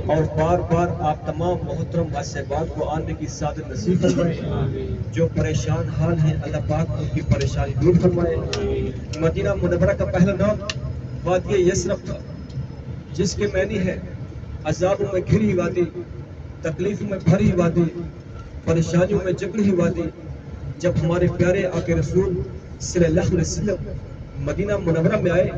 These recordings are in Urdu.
اور بار بار آپ تمام محترم صاحبان کو آنے کی سعادت نصیب فرمائے. جو پریشان حال ہیں اللہ پاک ان کی پریشانی دور فرمائے. مدینہ منورہ کا پہلا نام وادی یثرب تھا، جس کے معنی ہے عذابوں میں گھری وادی، تکلیفوں میں بھری وادی، پریشانیوں میں جکڑی وادی. جب ہمارے پیارے آقا رسول صلی اللہ علیہ وسلم مدینہ منورہ میں آئے،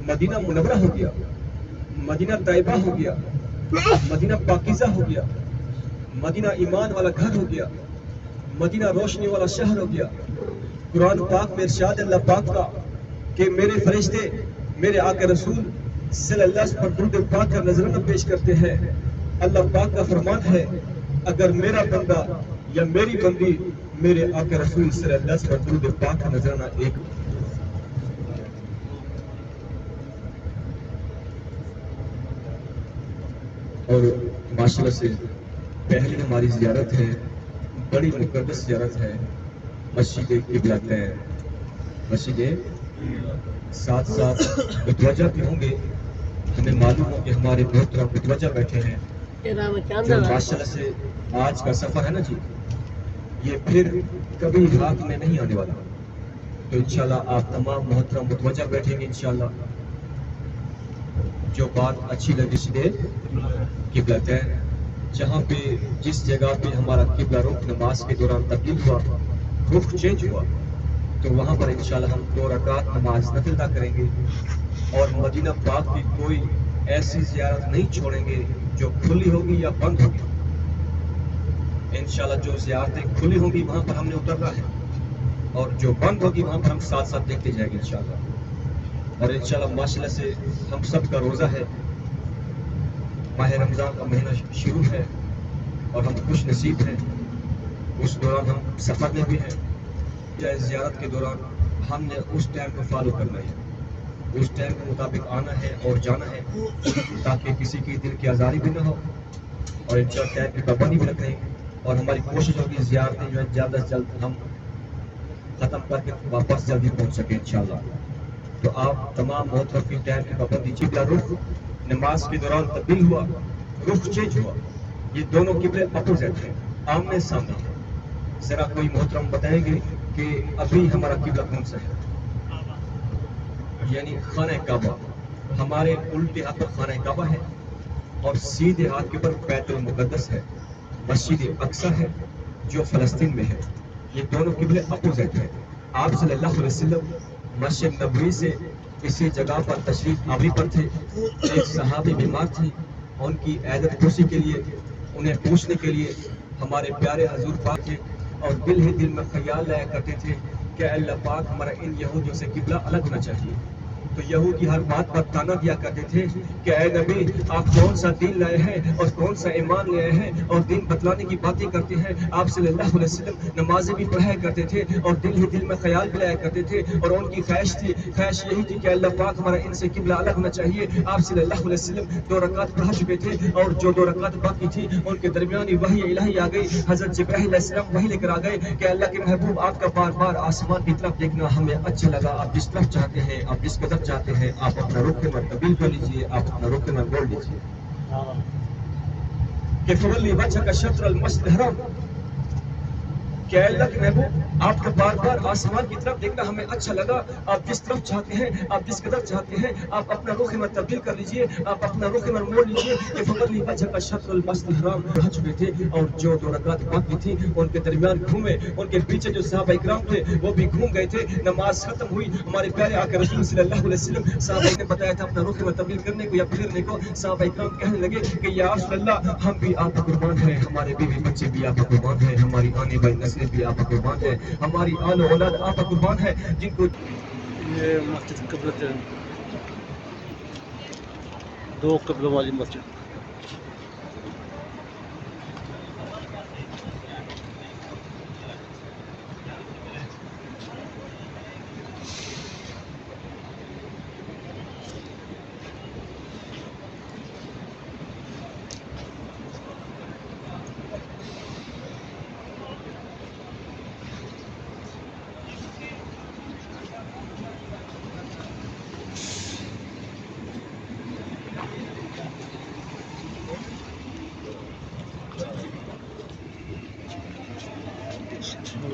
مدینہ منورہ ہو گیا، مدینہ طیبہ ہو گیا، مدینہ پاکیزہ ہو گیا، مدینہ ایمان والا گھر ہو گیا، مدینہ روشنی والا شہر ہو گیا. قرآن پاک میں ارشاد اللہ پاک کا کہ میرے فرشتے میرے آقا رسول صلی اللہ علیہ وسلم پر درود پاک کا نذرانہ پیش کرتے ہیں. اللہ پاک کا فرمان ہے اگر میرا بندہ یا میری بندی میرے آقا رسول صلی اللہ علیہ وسلم پر درود پاک کا نذرانہ ایک اور ماشاءاللہ سے پہلی ہماری زیارت ہے، بڑی مقدس زیارت ہے مسجد قبلتین. مسجد ساتھ ساتھ متوجہ بھی ہوں گے، ہمیں معلوم ہو کہ ہمارے محترم متوجہ بیٹھے ہیں جو ماشاءاللہ سے آج کا سفر ہے نا جی، یہ پھر کبھی رات میں نہیں آنے والا. تو انشاءاللہ آپ تمام محترم متوجہ بیٹھیں گے انشاءاللہ. جو بات اچھی لگی مسجد قبلتین، جہاں پہ جس جگہ پہ ہمارا قبلہ رخ نماز کے دوران تبدیل ہوا، رخ چینج ہوا، تو وہاں پر انشاءاللہ ہم 2 رکعت نماز نفل ادا کریں گے. اور مدینہ پاک کی کوئی ایسی زیارت نہیں چھوڑیں گے جو کھلی ہوگی یا بند ہوگی. انشاءاللہ جو زیارتیں کھلی ہوں گی وہاں پر ہم نے اترنا ہے، اور جو بند ہوگی وہاں پر ہم ساتھ ساتھ دیکھتے جائیں گے انشاءاللہ. اور انشاءاللہ ماشاءاللہ سے ہم سب کا روزہ ہے، ماہ رمضان کا مہینہ شروع ہے اور ہم خوش نصیب ہیں. اس دوران ہم سفر میں بھی ہیں. زیارت کے دوران ہم نے اس ٹائم کو فالو کرنا ہے، اس ٹائم کے مطابق آنا ہے اور جانا ہے، تاکہ کسی کی دل کی آزاری بھی نہ ہو اور انشاءاللہ ٹائم کی پابندی بھی رکھیں. اور ہماری کوشش ہوگی زیارتیں جو ہے جلد از جلد ہم ختم کر کے واپس جلدی پہنچ سکیں انشاءاللہ. تو آپ تمام محترم کی ٹائم کی پابندی. قبلہ رخ نماز کے دوران تبدیل ہوا، رخ چینج ہوا. یہ دونوں قبلے اپوزٹ ہیں، آمنے سامنے ہیں. ذرا کوئی محترم بتائیں گے کہ ابھی ہمارا قبلہ کون سا ہے؟ یعنی خانہ کعبہ. ہمارے الٹے ہاتھ پر خانہ کعبہ ہے اور سیدھے ہاتھ کے اوپر بیت المقدس ہے. مسجد اقصی ہے جو فلسطین میں ہے. یہ دونوں قبلے اپوزٹ ہیں. آپ صلی اللہ علیہ وسلم مسجد نبوی سے اسی جگہ پر تشریف آوری پر تھے. ایک صحابی بیمار تھے، ان کی عیادت پرسی کے لیے، انہیں پوچھنے کے لیے ہمارے پیارے حضور پاک تھے اور دل ہی دل میں خیال لایا کرتے تھے کہ اللہ پاک ہمارا ان یہودیوں سے قبلہ الگ ہونا چاہیے. تو یہودی ہر بات پر تانا دیا کرتے تھے کہ اے نبی آپ کون سا دین لائے ہیں اور کون سا ایمان لائے ہیں اور دین بتلانے کی باتیں کرتے ہیں. آپ صلی اللہ علیہ وسلم نمازیں بھی پڑھایا کرتے تھے اور دل ہی دل میں خیال بھی لایا کرتے تھے، اور ان کی خواہش یہی تھی کہ اللہ پاک ہمارا ان سے قبلہ الگ ہونا چاہیے. آپ صلی اللہ علیہ وسلم 2 رکعت پڑھا چکے تھے اور جو 2 رکعت باقی تھی ان کے درمیانی وحی الہی آ گئی. حضرت جبرائیل علیہ السلام وحی لے کر آ گئے کہ اللہ کے محبوب آپ کا بار بار آسمان کی طرف دیکھنا ہمیں اچھا لگا. آپ جس طرف چاہتے ہیں، آپ جس قدر چاہتے ہیں، آپ اپنا رخ میں تبدیل کر لیجیے، آپ اپنا رخ میں بول لیجیے کہ فولی وجہ کا شطر المسجد الحرام. کہ اللہ کے محبوب آپ کا بار بار آسمان کی طرف دیکھنا ہمیں اچھا لگا. آپ جس طرف چاہتے ہیں، آپ جس قدر چاہتے ہیں، آپ اپنا رخ میں تبدیل کر لیجیے، آپ اپنا رخ میں موڑ لیجیے. کہ فولی وجہ کا شطر المسجد الحرام پڑھ چکے تھے اور جو 2 رکعت باقی تھی ان کے درمیان گھومے. ان کے پیچھے جو صحابہ اکرام تھے وہ بھی گھوم گئے تھے. نماز ختم ہوئی. ہمارے پیارے آقا رسول صلی اللہ علیہ وسلم صحابہ نے بتایا تھا اپنا رخ میں تبدیل کرنے کو یا پھرنے کو. صحابہ اکرام کہنے لگے کہ یا رسول اللہ ہم بھی آپ کا قربان ہیں، ہمارے بیوی بچے بھی آپ کا قربان ہیں، ہماری آنے والی نسلیں بھی آپ کا قربان ہے، ہماری آل و اولاد آپ کا قربان ہے. جن کو یہ مسجد قبلتین 2 قبلوں والی مسجد.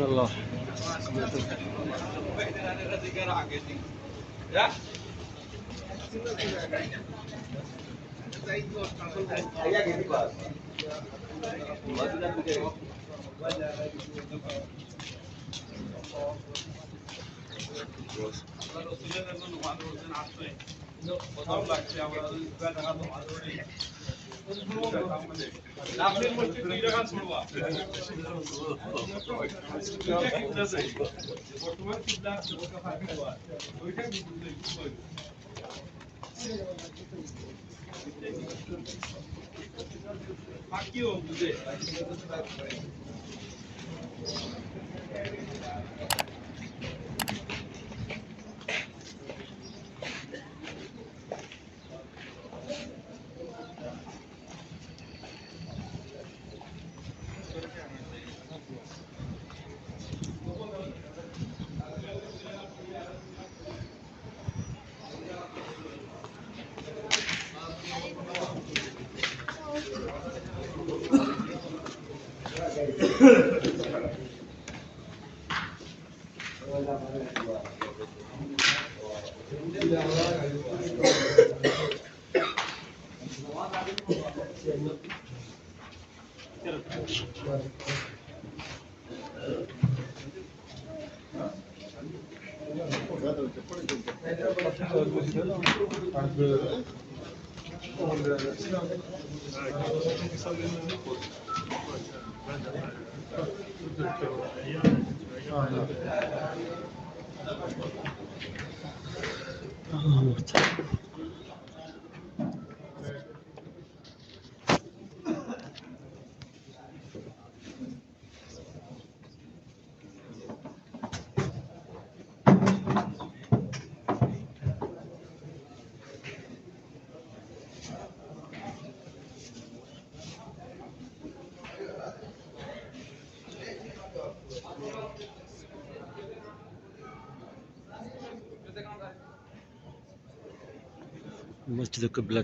اللہ مسجد قبلہ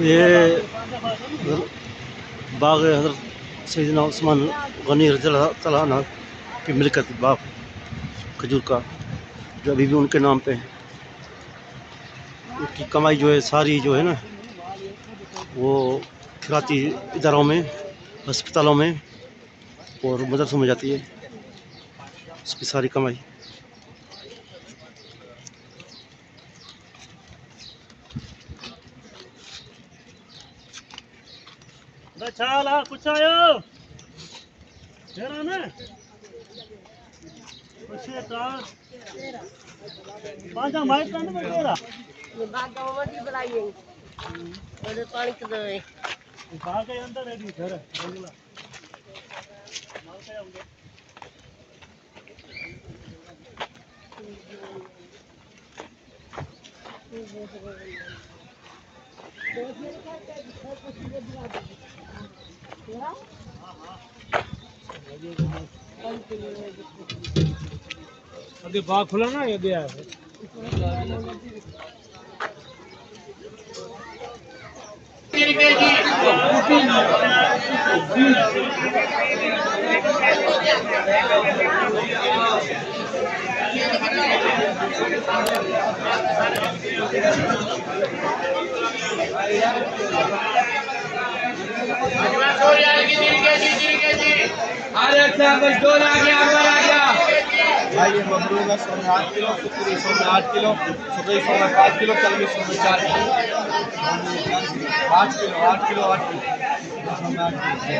یہ باغ حضرت سیدنا عثمان غنی رضی اللہ تعالیٰ عنہ کی ملکت باغ کھجور کا، جو ابھی بھی ان کے نام پہ ہے۔ ان کی کمائی جو ہے ساری جو ہے نا وہ کھراتی اداروں میں، ہسپتالوں میں اور مدرسوں میں جاتی ہے، اس کی ساری کمائی۔ چالا کچھ آیا نا ابھی باغ کھلا نا یہ دیا ہے۔ بھائی یہ ممرود ہے 100 میں 8 کلو، سکری 100 میں 8 کلو، سکری 100 میں 5 کلو، کلمی 100 میں 4 کلو، 8 کلو 8 کلو 8 کلو 100 میں 8 کلو۔